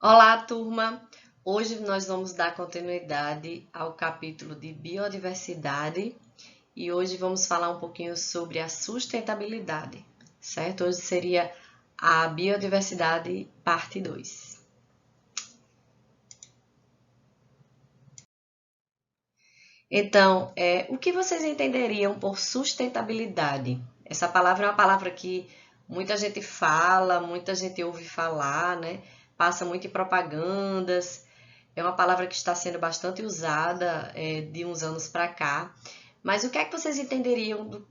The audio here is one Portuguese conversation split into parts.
Olá, turma! Hoje nós vamos dar continuidade ao capítulo de biodiversidade e hoje vamos falar um pouquinho sobre a sustentabilidade, certo? Hoje seria a biodiversidade parte 2. Então, o que vocês entenderiam por sustentabilidade? Essa palavra é uma palavra que muita gente fala, muita gente ouve falar, né? Passa muito em propagandas. É uma palavra que está sendo bastante usada de uns anos para cá. Mas o que é que vocês entenderiam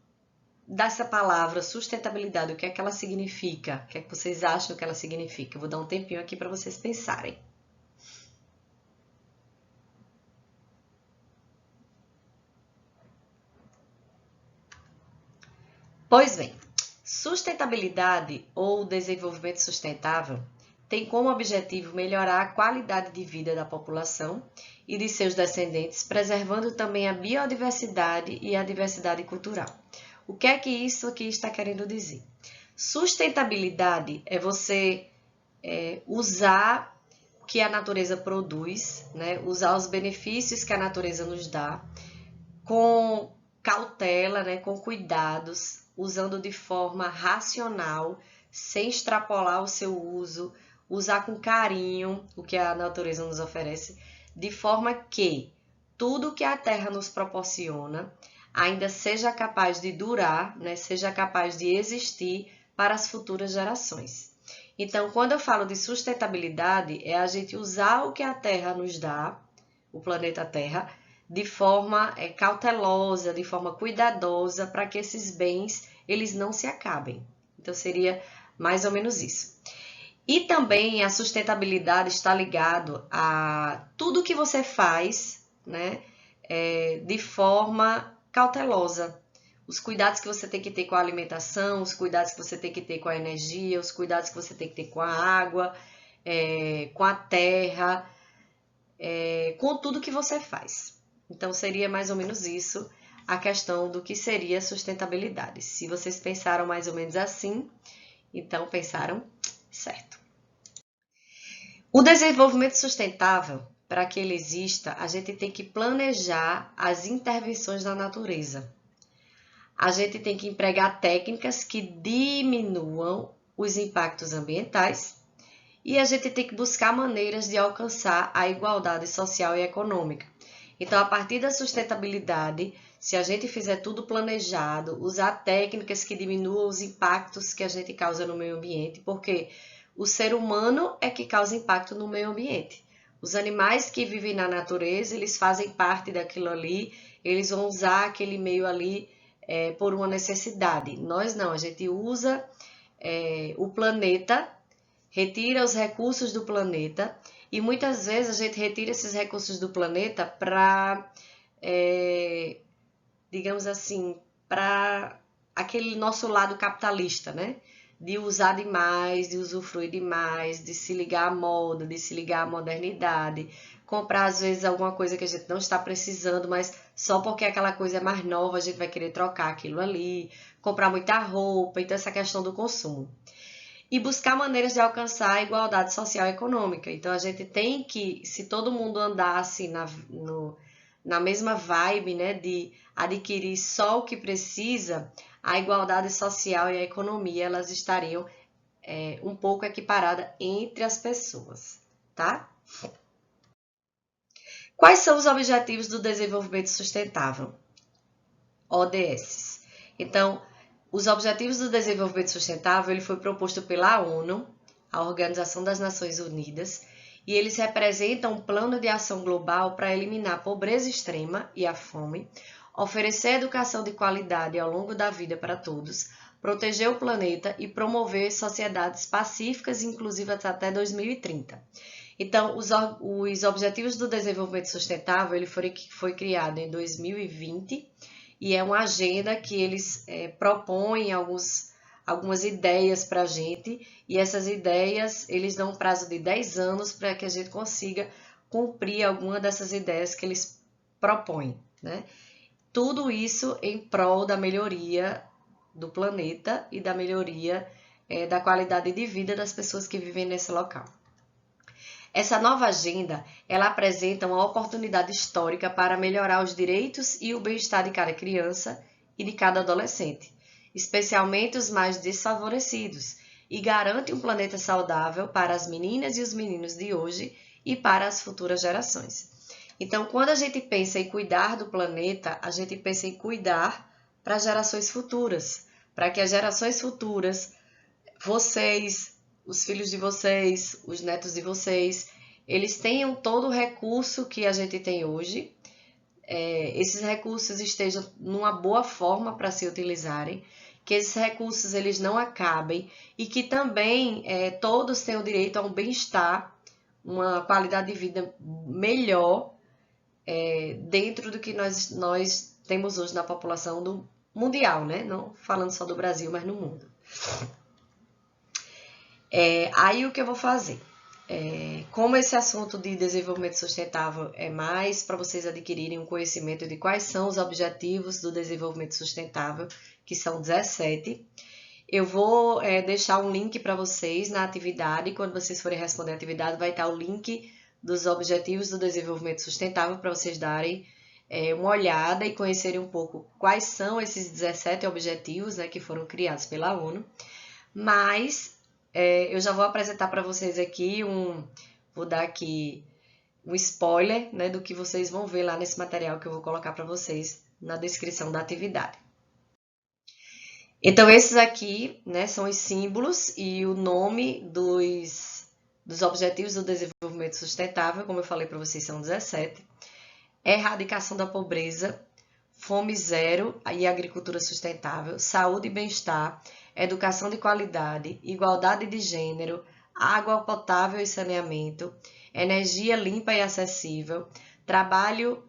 dessa palavra sustentabilidade? O que é que ela significa? O que é que vocês acham que ela significa? Eu vou dar um tempinho aqui para vocês pensarem. Pois bem, sustentabilidade ou desenvolvimento sustentável tem como objetivo melhorar a qualidade de vida da população e de seus descendentes, preservando também a biodiversidade e a diversidade cultural. O que é que isso aqui está querendo dizer? Sustentabilidade é você usar o que a natureza produz, né? Usar os benefícios que a natureza nos dá com cautela, né? Com cuidados, usando de forma racional, sem extrapolar o seu uso, usar com carinho o que a natureza nos oferece, de forma que tudo que a Terra nos proporciona ainda seja capaz de durar, né, seja capaz de existir para as futuras gerações. Então, quando eu falo de sustentabilidade, é a gente usar o que a Terra nos dá, o planeta Terra, de forma cautelosa, de forma cuidadosa, para que esses bens eles não se acabem. Então, seria mais ou menos isso. E também a sustentabilidade está ligado a tudo que você faz, né, de forma cautelosa. Os cuidados que você tem que ter com a alimentação, os cuidados que você tem que ter com a energia, os cuidados que você tem que ter com a água, com a terra, com tudo que você faz. Então, seria mais ou menos isso a questão do que seria sustentabilidade. Se vocês pensaram mais ou menos assim, então pensaram certo. O desenvolvimento sustentável, para que ele exista, a gente tem que planejar as intervenções da natureza. A gente tem que empregar técnicas que diminuam os impactos ambientais e a gente tem que buscar maneiras de alcançar a igualdade social e econômica. Então, a partir da sustentabilidade, se a gente fizer tudo planejado, usar técnicas que diminuam os impactos que a gente causa no meio ambiente, porque o ser humano é que causa impacto no meio ambiente. Os animais que vivem na natureza, eles fazem parte daquilo ali, eles vão usar aquele meio ali por uma necessidade. Nós não, a gente usa o planeta, retira os recursos do planeta e muitas vezes a gente retira esses recursos do planeta para, digamos assim, para aquele nosso lado capitalista, né? De usar demais, de usufruir demais, de se ligar à moda, de se ligar à modernidade, comprar às vezes alguma coisa que a gente não está precisando, mas só porque aquela coisa é mais nova a gente vai querer trocar aquilo ali, comprar muita roupa, então essa questão do consumo. E buscar maneiras de alcançar a igualdade social e econômica. Então a gente tem que, se todo mundo andasse na mesma vibe, né, de adquirir só o que precisa, a igualdade social e a economia elas estariam um pouco equiparadas entre as pessoas, tá? Quais são os objetivos do desenvolvimento sustentável? ODS. Então, os Objetivos do Desenvolvimento Sustentável ele foi proposto pela ONU, a Organização das Nações Unidas, e eles representam um plano de ação global para eliminar a pobreza extrema e a fome, oferecer educação de qualidade ao longo da vida para todos, proteger o planeta e promover sociedades pacíficas e inclusivas até 2030. Então, os Objetivos do Desenvolvimento Sustentável ele foi criado em 2020 e é uma agenda que eles propõem algumas ideias para a gente e essas ideias eles dão um prazo de 10 anos para que a gente consiga cumprir alguma dessas ideias que eles propõem, né? Tudo isso em prol da melhoria do planeta e da melhoria da qualidade de vida das pessoas que vivem nesse local. Essa nova agenda, ela apresenta uma oportunidade histórica para melhorar os direitos e o bem-estar de cada criança e de cada adolescente, especialmente os mais desfavorecidos, e garante um planeta saudável para as meninas e os meninos de hoje e para as futuras gerações. Então, quando a gente pensa em cuidar do planeta, a gente pensa em cuidar para as gerações futuras, para que as gerações futuras, vocês, os filhos de vocês, os netos de vocês, eles tenham todo o recurso que a gente tem hoje, esses recursos estejam numa boa forma para se utilizarem, que esses recursos eles não acabem e que também todos tenham direito a um bem-estar, uma qualidade de vida melhor dentro do que nós temos hoje na população do mundial, né? Não falando só do Brasil, mas no mundo. Aí o que eu vou fazer? Como esse assunto de desenvolvimento sustentável é mais para vocês adquirirem um conhecimento de quais são os objetivos do desenvolvimento sustentável, que são 17, eu vou deixar um link para vocês na atividade. Quando vocês forem responder a atividade, vai estar o link dos objetivos do desenvolvimento sustentável para vocês darem uma olhada e conhecerem um pouco quais são esses 17 objetivos, né, que foram criados pela ONU. Mas eu já vou apresentar para vocês aqui vou dar aqui um spoiler, né, do que vocês vão ver lá nesse material que eu vou colocar para vocês na descrição da atividade. Então, esses aqui, né, são os símbolos e o nome dos objetivos do desenvolvimento sustentável, como eu falei para vocês, são 17. Erradicação da pobreza, fome zero e agricultura sustentável, saúde e bem-estar, educação de qualidade, igualdade de gênero, água potável e saneamento, energia limpa e acessível, trabalho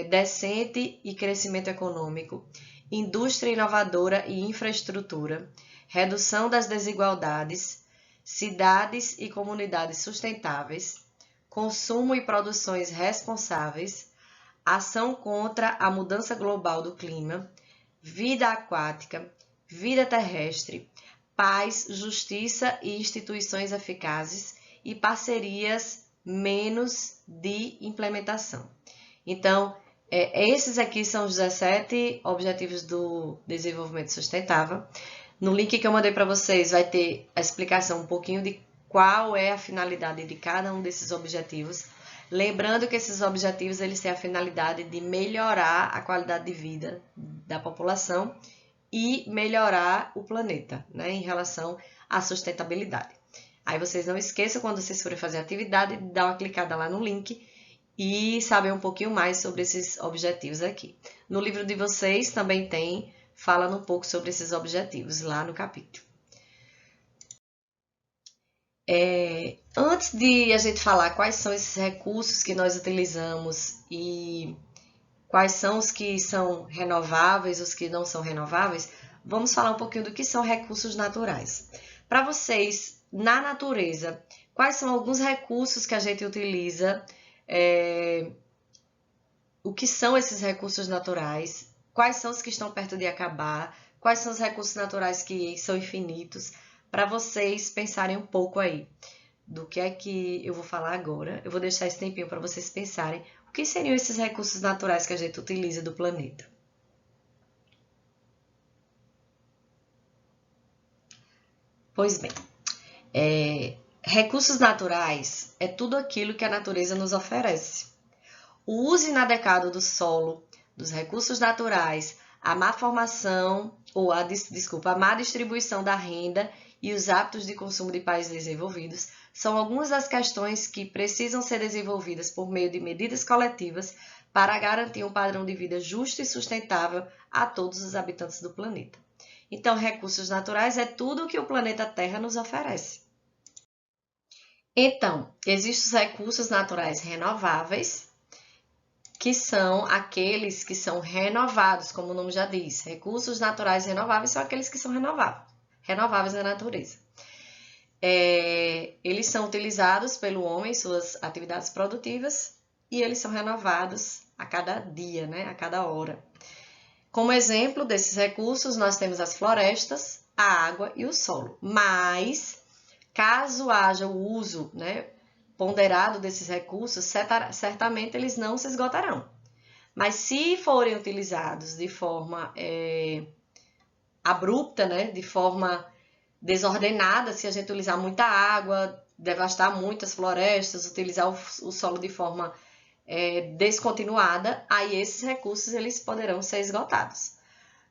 decente e crescimento econômico, indústria inovadora e infraestrutura, redução das desigualdades, cidades e comunidades sustentáveis, consumo e produções responsáveis, ação contra a mudança global do clima, vida aquática, vida terrestre, paz, justiça e instituições eficazes e parcerias menos de implementação. Então, esses aqui são os 17 objetivos do desenvolvimento sustentável. No link que eu mandei para vocês vai ter a explicação um pouquinho de qual é a finalidade de cada um desses objetivos. Lembrando que esses objetivos eles têm a finalidade de melhorar a qualidade de vida da população e melhorar o planeta, né, em relação à sustentabilidade. Aí vocês não esqueçam, quando vocês forem fazer a atividade, de dar uma clicada lá no link e saber um pouquinho mais sobre esses objetivos aqui. No livro de vocês também fala um pouco sobre esses objetivos lá no capítulo. Antes de a gente falar quais são esses recursos que nós utilizamos e quais são os que são renováveis, os que não são renováveis, vamos falar um pouquinho do que são recursos naturais. Para vocês, na natureza, quais são alguns recursos que a gente utiliza? O que são esses recursos naturais? Quais são os que estão perto de acabar? Quais são os recursos naturais que são infinitos? Para vocês pensarem um pouco aí do que é que eu vou falar agora. Eu vou deixar esse tempinho para vocês pensarem o que seriam esses recursos naturais que a gente utiliza do planeta. Pois bem, recursos naturais é tudo aquilo que a natureza nos oferece. O uso inadequado do solo, dos recursos naturais, a má formação ou a má distribuição da renda e os hábitos de consumo de países desenvolvidos são algumas das questões que precisam ser desenvolvidas por meio de medidas coletivas para garantir um padrão de vida justo e sustentável a todos os habitantes do planeta. Então, recursos naturais é tudo o que o planeta Terra nos oferece. Então, existem os recursos naturais renováveis, que são aqueles que são renovados, como o nome já diz. Recursos naturais renováveis são aqueles que são renováveis na natureza. Eles são utilizados pelo homem em suas atividades produtivas e eles são renovados a cada dia, né? A cada hora. Como exemplo desses recursos, nós temos as florestas, a água e o solo. Mas, caso haja o uso, né, ponderado desses recursos, certamente eles não se esgotarão. Mas se forem utilizados de forma abrupta, né, de forma desordenada, se a gente utilizar muita água, devastar muitas florestas, utilizar o solo de forma descontinuada, aí esses recursos eles poderão ser esgotados.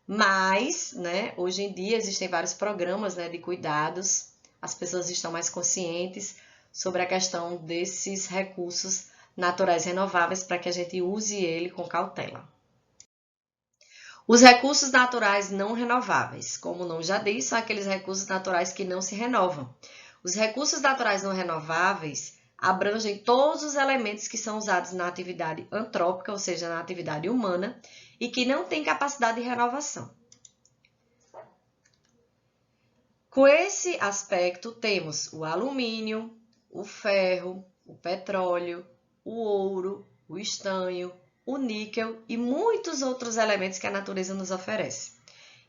Mas, né, hoje em dia existem vários programas, né, de cuidados, as pessoas estão mais conscientes sobre a questão desses recursos naturais renováveis para que a gente use ele com cautela. Os recursos naturais não renováveis, como o nome já diz, são aqueles recursos naturais que não se renovam. Os recursos naturais não renováveis abrangem todos os elementos que são usados na atividade antrópica, ou seja, na atividade humana, e que não têm capacidade de renovação. Com esse aspecto, temos o alumínio, o ferro, o petróleo, o ouro, o estanho, o níquel e muitos outros elementos que a natureza nos oferece.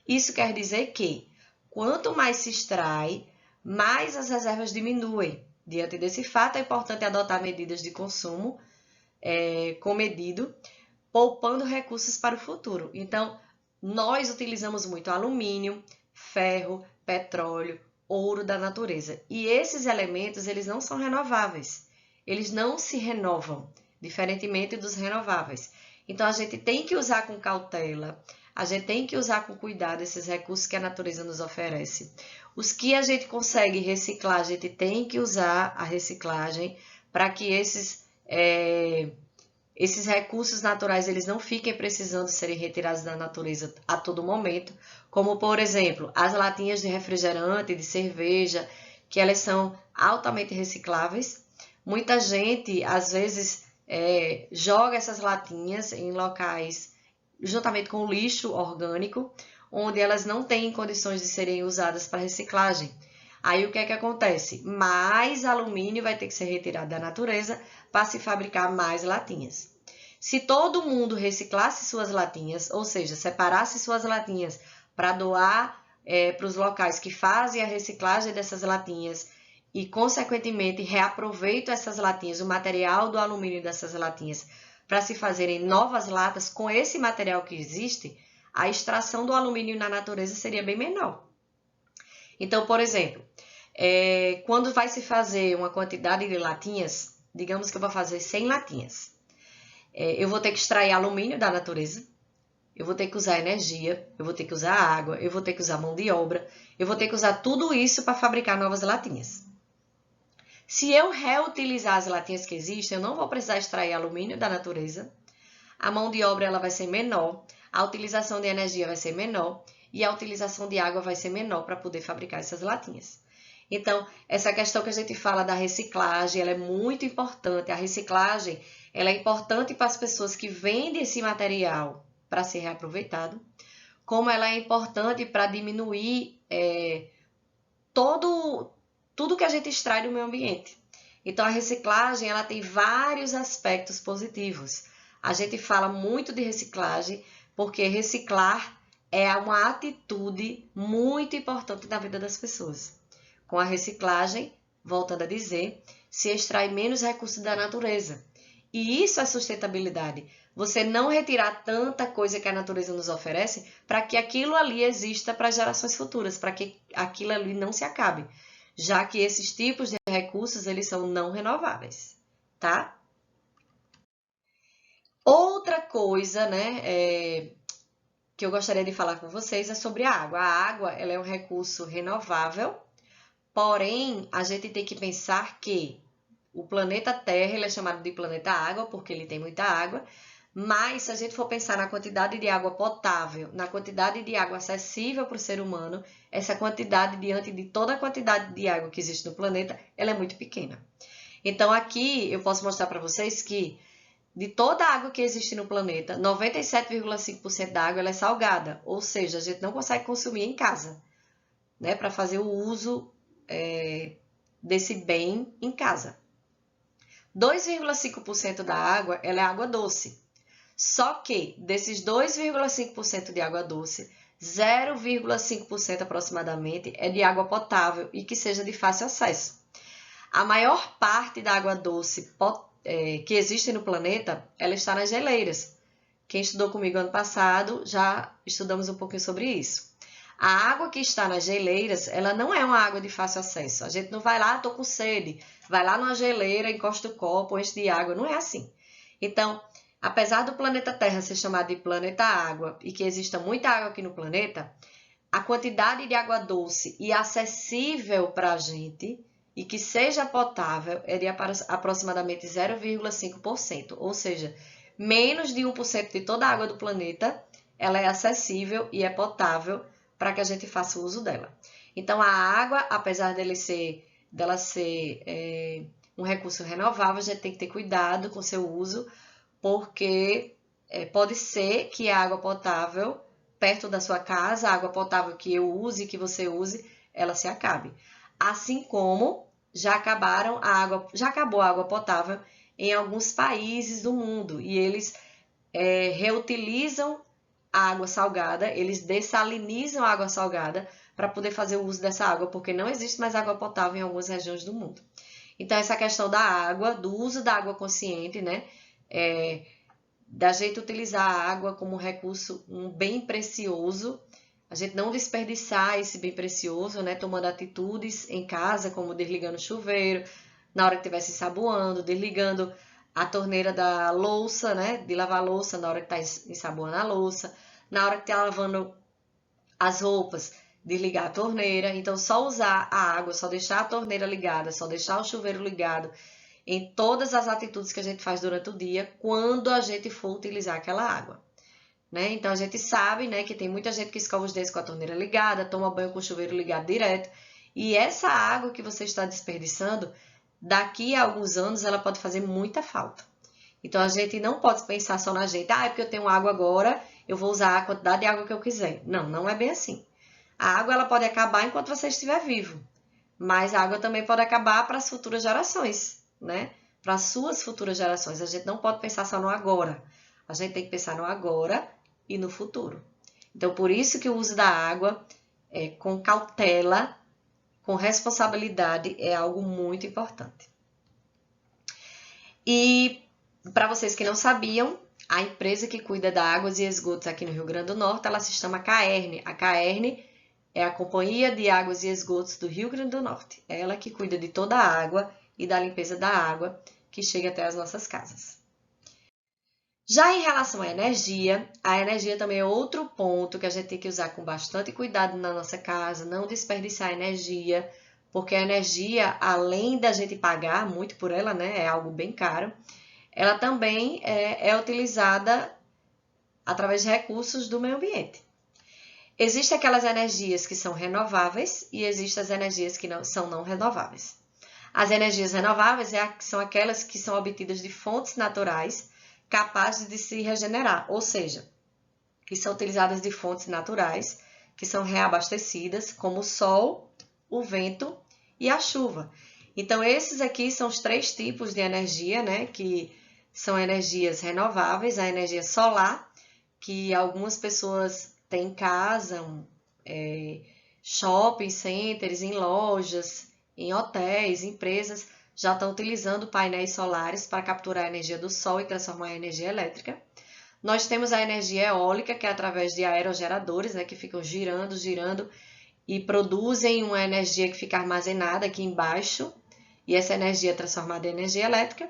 Isso quer dizer que, quanto mais se extrai, mais as reservas diminuem. Diante desse fato, é importante adotar medidas de consumo comedido, poupando recursos para o futuro. Então, nós utilizamos muito alumínio, ferro, petróleo, ouro da natureza. E esses elementos, eles não são renováveis. Eles não se renovam, diferentemente dos renováveis. Então, a gente tem que usar com cautela, a gente tem que usar com cuidado esses recursos que a natureza nos oferece. Os que a gente consegue reciclar, a gente tem que usar a reciclagem para que esses recursos naturais eles não fiquem precisando serem retirados da natureza a todo momento, como, por exemplo, as latinhas de refrigerante, de cerveja, que elas são altamente recicláveis. Muita gente, às vezes, joga essas latinhas em locais juntamente com o lixo orgânico, onde elas não têm condições de serem usadas para reciclagem. Aí o que é que acontece? Mais alumínio vai ter que ser retirado da natureza para se fabricar mais latinhas. Se todo mundo reciclasse suas latinhas, ou seja, separasse suas latinhas para doar para os locais que fazem a reciclagem dessas latinhas e, consequentemente, reaproveitam essas latinhas, o material do alumínio dessas latinhas, para se fazerem novas latas com esse material que existe, a extração do alumínio na natureza seria bem menor. Então, por exemplo, quando vai se fazer uma quantidade de latinhas, digamos que eu vou fazer 100 latinhas, eu vou ter que extrair alumínio da natureza, eu vou ter que usar energia, eu vou ter que usar água, eu vou ter que usar mão de obra, eu vou ter que usar tudo isso para fabricar novas latinhas. Se eu reutilizar as latinhas que existem, eu não vou precisar extrair alumínio da natureza, a mão de obra ela vai ser menor, a utilização de energia vai ser menor e a utilização de água vai ser menor para poder fabricar essas latinhas. Então, essa questão que a gente fala da reciclagem, ela é muito importante. A reciclagem ela é importante para as pessoas que vendem esse material para ser reaproveitado, como ela é importante para diminuir tudo que a gente extrai do meio ambiente. Então, a reciclagem ela tem vários aspectos positivos. A gente fala muito de reciclagem porque reciclar é uma atitude muito importante na vida das pessoas. Com a reciclagem, voltando a dizer, se extrai menos recursos da natureza. E isso é sustentabilidade. Você não retirar tanta coisa que a natureza nos oferece para que aquilo ali exista para gerações futuras, para que aquilo ali não se acabe, já que esses tipos de recursos eles são não renováveis, tá? Outra coisa, né, que eu gostaria de falar com vocês é sobre a água. A água, ela é um recurso renovável, porém, a gente tem que pensar que o planeta Terra, ele é chamado de planeta água porque ele tem muita água, mas se a gente for pensar na quantidade de água potável, na quantidade de água acessível para o ser humano, essa quantidade, diante de toda a quantidade de água que existe no planeta, ela é muito pequena. Então, aqui eu posso mostrar para vocês que de toda a água que existe no planeta, 97,5% da água ela é salgada, ou seja, a gente não consegue consumir em casa, né, para fazer o uso desse bem em casa. 2,5% da água ela é água doce. Só que desses 2,5% de água doce, 0,5% aproximadamente é de água potável e que seja de fácil acesso. A maior parte da água doce que existe no planeta, ela está nas geleiras. Quem estudou comigo ano passado, já estudamos um pouquinho sobre isso. A água que está nas geleiras, ela não é uma água de fácil acesso. A gente não vai lá, tô com sede, vai lá numa geleira, encosta o copo, enche de água. Não é assim. Então, apesar do planeta Terra ser chamado de planeta água e que exista muita água aqui no planeta, a quantidade de água doce e acessível para a gente e que seja potável é de aproximadamente 0,5%, ou seja, menos de 1% de toda a água do planeta, ela é acessível e é potável para que a gente faça o uso dela. Então, a água, apesar dela ser um recurso renovável, a gente tem que ter cuidado com seu uso, porque pode ser que a água potável perto da sua casa, a água potável que eu use, que você use, ela se acabe. Assim como já acabou a água potável em alguns países do mundo e eles reutilizam a água salgada, eles dessalinizam a água salgada para poder fazer o uso dessa água, porque não existe mais água potável em algumas regiões do mundo. Então, essa questão da água, do uso da água consciente, né? Da gente utilizar a água como recurso, um bem precioso, a gente não desperdiçar esse bem precioso, né? Tomando atitudes em casa, como desligando o chuveiro, na hora que estiver se ensaboando, desligando a torneira da louça, né? De lavar a louça na hora que está ensaboando a louça, na hora que está lavando as roupas, desligar a torneira. Então, só usar a água, só deixar a torneira ligada, só deixar o chuveiro ligado em todas as atitudes que a gente faz durante o dia, quando a gente for utilizar aquela água. Né? Então, a gente sabe, né, que tem muita gente que escova os dentes com a torneira ligada, toma banho com o chuveiro ligado direto, e essa água que você está desperdiçando, daqui a alguns anos, ela pode fazer muita falta. Então, a gente não pode pensar só na gente, é porque eu tenho água agora, eu vou usar a quantidade de água que eu quiser. Não, não é bem assim. A água ela pode acabar enquanto você estiver vivo, mas a água também pode acabar para as futuras gerações, né? Para as suas futuras gerações. A gente não pode pensar só no agora. A gente tem que pensar no agora e no futuro. Então, por isso que o uso da água com cautela, com responsabilidade, é algo muito importante. E, para vocês que não sabiam, a empresa que cuida da águas e esgotos aqui no Rio Grande do Norte, ela se chama CAERN. A CAERN é a Companhia de Águas e Esgotos do Rio Grande do Norte. É ela que cuida de toda a água e da limpeza da água que chega até as nossas casas. Já em relação à energia, a energia também é outro ponto que a gente tem que usar com bastante cuidado na nossa casa, não desperdiçar energia, porque a energia, além da gente pagar muito por ela, né, é algo bem caro, ela também é utilizada através de recursos do meio ambiente. Existem aquelas energias que são renováveis e existem as energias que são não renováveis. As energias renováveis são aquelas que são obtidas de fontes naturais capazes de se regenerar, ou seja, que são utilizadas de fontes naturais, que são reabastecidas, como o sol, o vento e a chuva. Então, esses aqui são os 3 tipos de energia, né, que são energias renováveis, a energia solar, que algumas pessoas têm em casa, shopping centers, em lojas, em hotéis, empresas, já estão utilizando painéis solares para capturar a energia do sol e transformar em energia elétrica. Nós temos a energia eólica, que é através de aerogeradores, né, que ficam girando e produzem uma energia que fica armazenada aqui embaixo, e essa energia é transformada em energia elétrica.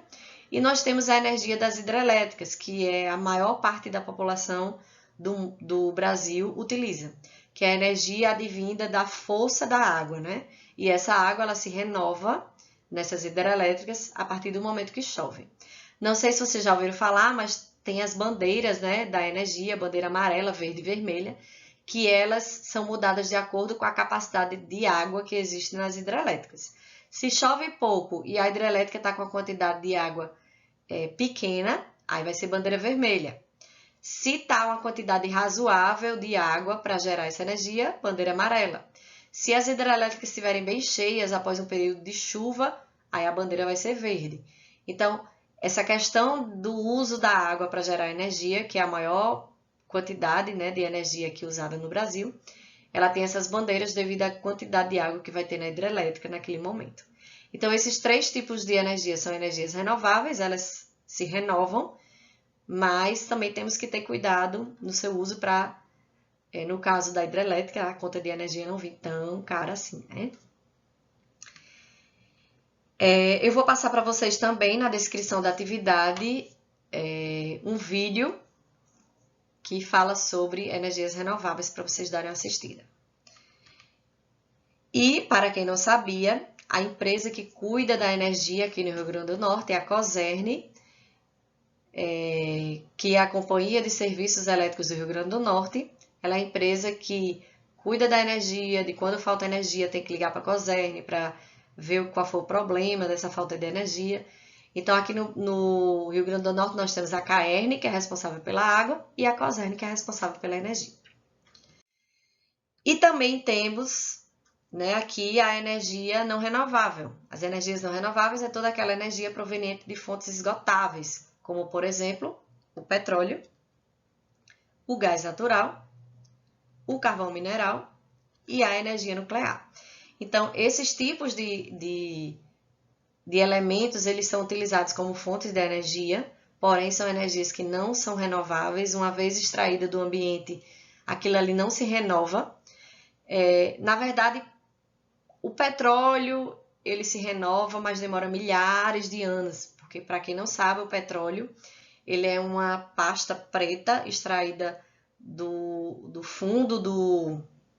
E nós temos a energia das hidrelétricas, que é a maior parte da população do Brasil utiliza, que é a energia advinda da força da água, né? E essa água ela se renova nessas hidrelétricas a partir do momento que chove. Não sei se vocês já ouviram falar, mas tem as bandeiras, né, da energia, bandeira amarela, verde e vermelha, que elas são mudadas de acordo com a capacidade de água que existe nas hidrelétricas. Se chove pouco e a hidrelétrica está com a quantidade de água pequena, aí vai ser bandeira vermelha. Se está uma quantidade razoável de água para gerar essa energia, bandeira amarela. Se as hidrelétricas estiverem bem cheias após um período de chuva, aí a bandeira vai ser verde. Então, essa questão do uso da água para gerar energia, que é a maior quantidade, né, de energia aqui usada no Brasil, ela tem essas bandeiras devido à quantidade de água que vai ter na hidrelétrica naquele momento. Então, esses 3 tipos de energia são energias renováveis, elas se renovam, mas também temos que ter cuidado no seu uso para, no caso da hidrelétrica, a conta de energia não vir tão cara assim, né? Eu vou passar para vocês também na descrição da atividade um vídeo que fala sobre energias renováveis para vocês darem uma assistida. E, para quem não sabia, a empresa que cuida da energia aqui no Rio Grande do Norte é a Cosern, que é a Companhia de Serviços Elétricos do Rio Grande do Norte. Ela é a empresa que cuida da energia, de quando falta energia tem que ligar para a Cosern para ver qual foi o problema dessa falta de energia. Então, aqui no Rio Grande do Norte, nós temos a Caern, que é responsável pela água, e a Cosern, que é responsável pela energia. E também temos, né, aqui a energia não renovável. As energias não renováveis é toda aquela energia proveniente de fontes esgotáveis, como, por exemplo, o petróleo, o gás natural, o carvão mineral e a energia nuclear. Então, esses tipos de elementos, eles são utilizados como fontes de energia, porém são energias que não são renováveis. Uma vez extraída do ambiente, aquilo ali não se renova. Na verdade, o petróleo, ele se renova, mas demora milhares de anos, porque, para quem não sabe, o petróleo, ele é uma pasta preta extraída do fundo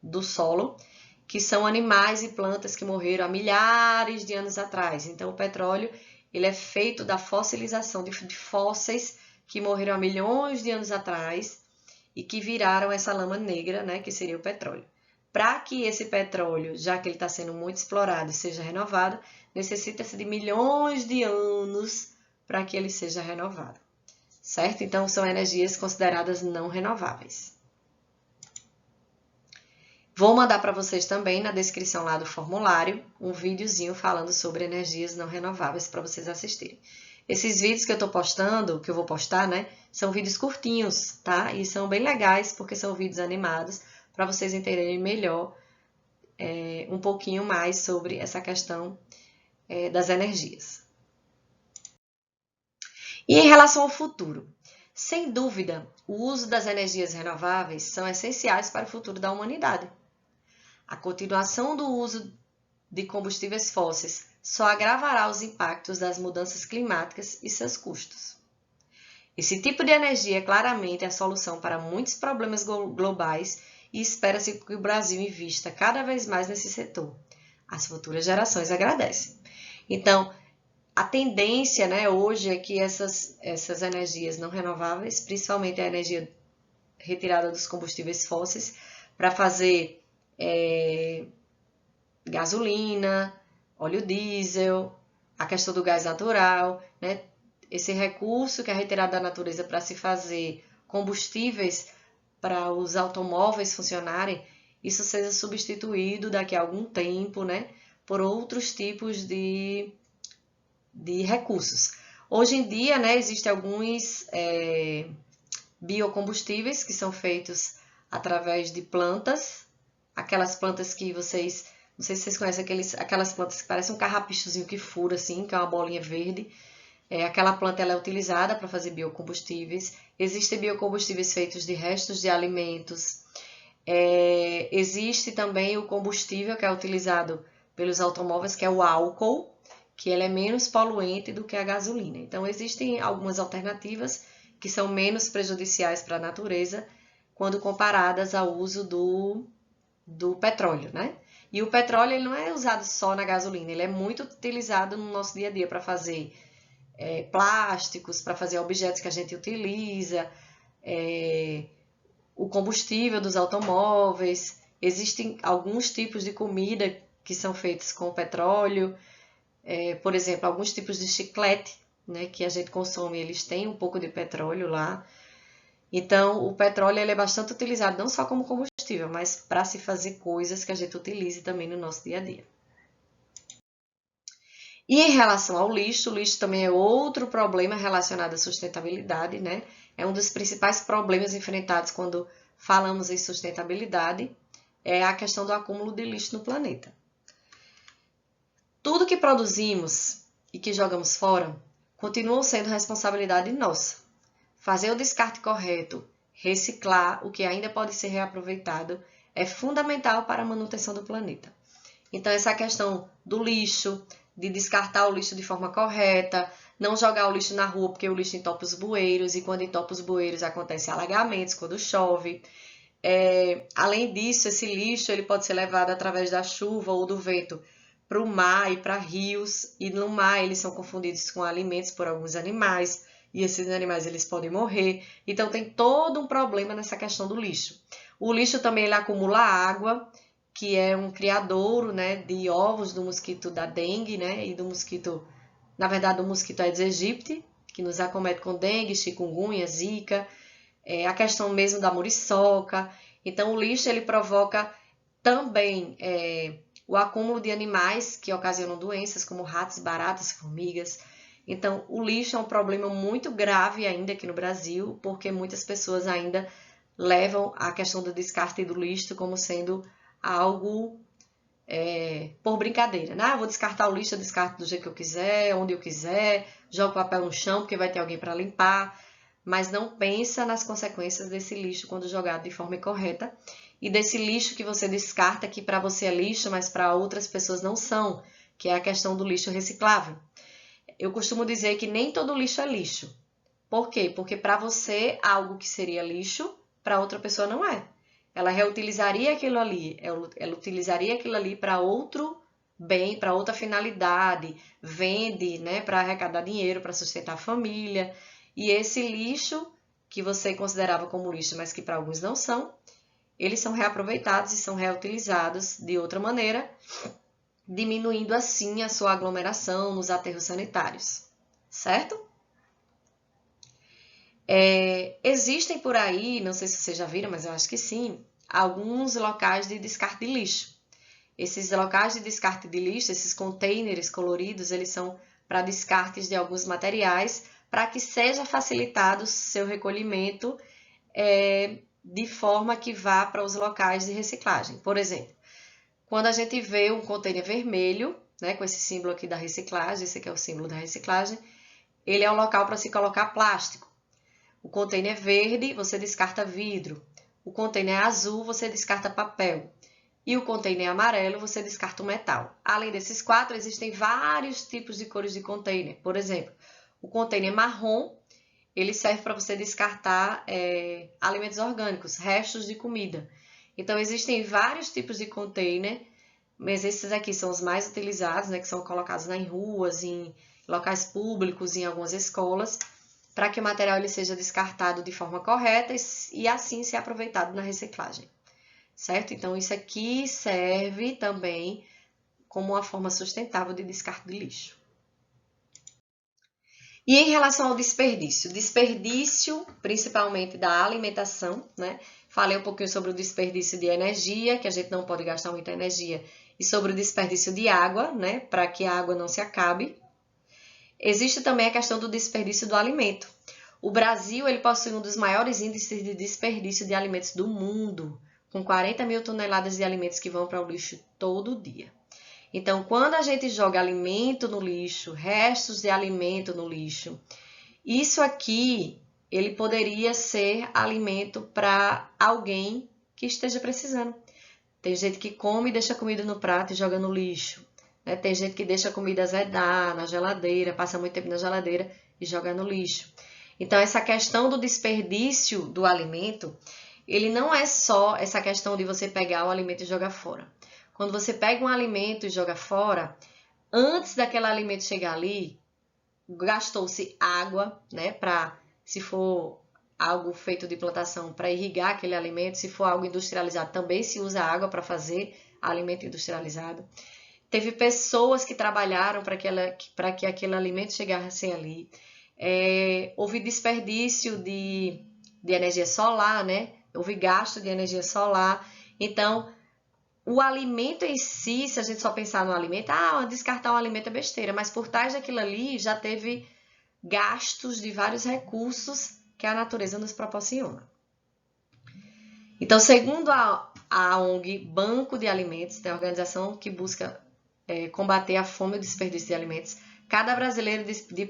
do solo, que são animais e plantas que morreram há milhares de anos atrás. Então, o petróleo, ele é feito da fossilização de fósseis que morreram há milhões de anos atrás e que viraram essa lama negra, né, que seria o petróleo. Para que esse petróleo, já que ele está sendo muito explorado e seja renovado, necessita-se de milhões de anos para que ele seja renovado, certo? Então, são energias consideradas não renováveis. Vou mandar para vocês também, na descrição lá do formulário, um videozinho falando sobre energias não renováveis para vocês assistirem. Esses vídeos que eu estou postando, que eu vou postar, né, são vídeos curtinhos, tá? E são bem legais, porque são vídeos animados, para vocês entenderem melhor um pouquinho mais sobre essa questão das energias. E em relação ao futuro, sem dúvida, o uso das energias renováveis são essenciais para o futuro da humanidade. A continuação do uso de combustíveis fósseis só agravará os impactos das mudanças climáticas e seus custos. Esse tipo de energia claramente é a solução para muitos problemas globais e espera-se que o Brasil invista cada vez mais nesse setor. As futuras gerações agradecem. Então, a tendência, né, hoje é que essas energias não renováveis, principalmente a energia retirada dos combustíveis fósseis, para fazer gasolina, óleo diesel, a questão do gás natural, né? Esse recurso que é retirado da natureza para se fazer combustíveis para os automóveis funcionarem, isso seja substituído daqui a algum tempo, né, por outros tipos de recursos. Hoje em dia, né, existem alguns biocombustíveis que são feitos através de plantas, aquelas plantas que vocês, não sei se vocês conhecem, aquelas plantas que parecem um carrapichozinho que fura assim, que é uma bolinha verde. Aquela planta ela é utilizada para fazer biocombustíveis. Existem biocombustíveis feitos de restos de alimentos. Existe também o combustível que é utilizado pelos automóveis, que é o álcool, que ele é menos poluente do que a gasolina. Então, existem algumas alternativas que são menos prejudiciais para a natureza quando comparadas ao uso do petróleo, né? E o petróleo ele não é usado só na gasolina, ele é muito utilizado no nosso dia a dia para fazer plásticos, para fazer objetos que a gente utiliza, o combustível dos automóveis. Existem alguns tipos de comida que são feitos com petróleo, por exemplo, alguns tipos de chiclete, né, que a gente consome, eles têm um pouco de petróleo lá. Então, o petróleo ele é bastante utilizado não só como combustível, mas para se fazer coisas que a gente utilize também no nosso dia a dia. E em relação ao lixo, o lixo também é outro problema relacionado à sustentabilidade, né? É um dos principais problemas enfrentados quando falamos em sustentabilidade, é a questão do acúmulo de lixo no planeta. Tudo que produzimos e que jogamos fora continuam sendo responsabilidade nossa. Fazer o descarte correto, reciclar o que ainda pode ser reaproveitado é fundamental para a manutenção do planeta. Então, essa questão do lixo, de descartar o lixo de forma correta, não jogar o lixo na rua porque o lixo entope os bueiros, e quando entope os bueiros acontecem alagamentos quando chove. Além disso, esse lixo ele pode ser levado através da chuva ou do vento para o mar e para rios, e no mar eles são confundidos com alimentos por alguns animais, e esses animais eles podem morrer. Então tem todo um problema nessa questão do lixo. O lixo também ele acumula água, que é um criadouro, né, de ovos do mosquito da dengue, né, e do mosquito, na verdade, do mosquito Aedes aegypti, que nos acomete com dengue, chikungunya, zika, a questão mesmo da muriçoca. Então, o lixo ele provoca também o acúmulo de animais que ocasionam doenças, como ratos, baratas, formigas. Então, o lixo é um problema muito grave ainda aqui no Brasil, porque muitas pessoas ainda levam a questão do descarte do lixo como sendo algo por brincadeira, né? Vou descartar o lixo, eu descarto do jeito que eu quiser, onde eu quiser, jogo papel no chão porque vai ter alguém para limpar, mas não pensa nas consequências desse lixo quando jogado de forma incorreta, e desse lixo que você descarta, que para você é lixo, mas para outras pessoas não são, que é a questão do lixo reciclável. Eu costumo dizer que nem todo lixo é lixo. Por quê? Porque para você, algo que seria lixo, para outra pessoa não é. Ela reutilizaria aquilo ali, ela utilizaria aquilo ali para outro bem, para outra finalidade, vende, né, para arrecadar dinheiro, para sustentar a família. E esse lixo, que você considerava como lixo, mas que para alguns não são, eles são reaproveitados e são reutilizados de outra maneira, diminuindo assim a sua aglomeração nos aterros sanitários, certo? Existem por aí, não sei se vocês já viram, mas eu acho que sim, alguns locais de descarte de lixo. Esses locais de descarte de lixo, esses containers coloridos, eles são para descartes de alguns materiais, para que seja facilitado o seu recolhimento de forma que vá para os locais de reciclagem. Por exemplo, quando a gente vê um container vermelho, né, com esse símbolo aqui da reciclagem, esse aqui é o símbolo da reciclagem, ele é o local para se colocar plástico. O container verde, você descarta vidro. O container azul, você descarta papel. E o container amarelo, você descarta o metal. Além desses 4, existem vários tipos de cores de container. Por exemplo, o container marrom, ele serve para você descartar alimentos orgânicos, restos de comida. Então, existem vários tipos de container, mas esses aqui são os mais utilizados, né, que são colocados em ruas, em locais públicos, em algumas escolas, para que o material ele seja descartado de forma correta e assim ser aproveitado na reciclagem, certo? Então, isso aqui serve também como uma forma sustentável de descarte de lixo. E em relação ao desperdício principalmente da alimentação, né? Falei um pouquinho sobre o desperdício de energia, que a gente não pode gastar muita energia, e sobre o desperdício de água, né? Para que a água não se acabe. Existe também a questão do desperdício do alimento. O Brasil ele possui um dos maiores índices de desperdício de alimentos do mundo, com 40 mil toneladas de alimentos que vão para o lixo todo dia. Então, quando a gente joga alimento no lixo, restos de alimento no lixo, isso aqui ele poderia ser alimento para alguém que esteja precisando. Tem gente que come e deixa comida no prato e joga no lixo. Tem gente que deixa a comida azedar na geladeira, passa muito tempo na geladeira e joga no lixo. Então, essa questão do desperdício do alimento, ele não é só essa questão de você pegar o alimento e jogar fora. Quando você pega um alimento e joga fora, antes daquele alimento chegar ali, gastou-se água, né, para, se for algo feito de plantação, para irrigar aquele alimento, se for algo industrializado, também se usa água para fazer alimento industrializado. Teve pessoas que trabalharam para que aquele alimento chegasse ali. Houve desperdício de energia solar, né? Houve gasto de energia solar. Então, o alimento em si, se a gente só pensar no alimento, descartar um alimento é besteira, mas por trás daquilo ali já teve gastos de vários recursos que a natureza nos proporciona. Então, segundo a ONG Banco de Alimentos, tem a organização que busca combater a fome e o desperdício de alimentos, cada brasileiro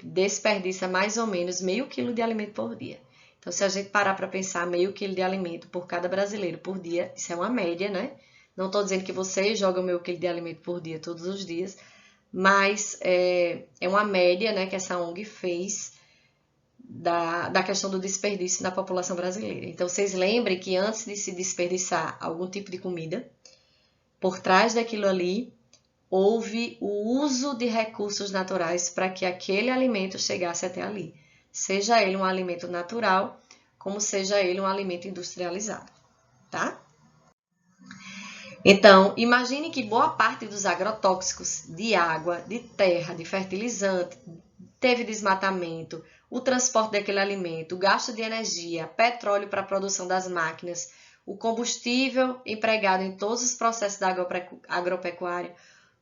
desperdiça mais ou menos meio quilo de alimento por dia. Então, se a gente parar para pensar meio quilo de alimento por cada brasileiro por dia, isso é uma média, né? Não estou dizendo que você joga meio quilo de alimento por dia todos os dias, mas é uma média, né, que essa ONG fez da questão do desperdício na população brasileira. Então, vocês lembrem que antes de se desperdiçar algum tipo de comida, por trás daquilo ali, houve o uso de recursos naturais para que aquele alimento chegasse até ali. Seja ele um alimento natural, como seja ele um alimento industrializado, tá? Então, imagine que boa parte dos agrotóxicos de água, de terra, de fertilizante, teve desmatamento, o transporte daquele alimento, o gasto de energia, petróleo para a produção das máquinas, o combustível empregado em todos os processos da agropecuária,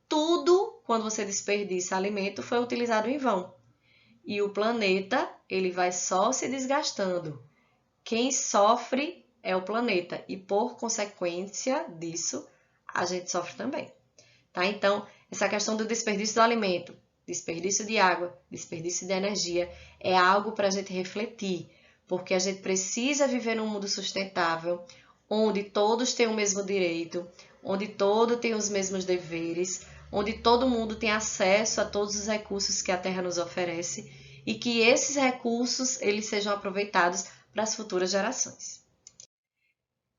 tudo, quando você desperdiça alimento, foi utilizado em vão. E o planeta, ele vai só se desgastando. Quem sofre é o planeta e, por consequência disso, a gente sofre também. Tá? Então, essa questão do desperdício do alimento, desperdício de água, desperdício de energia, é algo para a gente refletir, porque a gente precisa viver num mundo sustentável, onde todos têm o mesmo direito, onde todos têm os mesmos deveres, onde todo mundo tem acesso a todos os recursos que a Terra nos oferece e que esses recursos eles sejam aproveitados para as futuras gerações.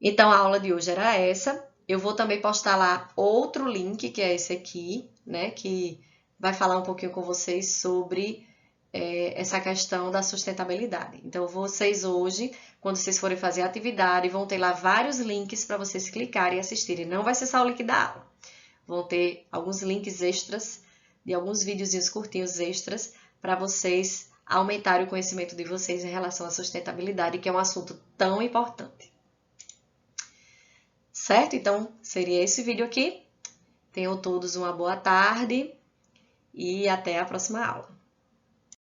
Então, a aula de hoje era essa. Eu vou também postar lá outro link, que é esse aqui, né, que vai falar um pouquinho com vocês sobre essa questão da sustentabilidade. Então, vocês hoje, quando vocês forem fazer a atividade, vão ter lá vários links para vocês clicarem e assistirem. Não vai ser só o link da aula. Vão ter alguns links extras, de alguns videozinhos curtinhos extras, para vocês aumentarem o conhecimento de vocês em relação à sustentabilidade, que é um assunto tão importante. Certo? Então, seria esse vídeo aqui. Tenham todos uma boa tarde e até a próxima aula.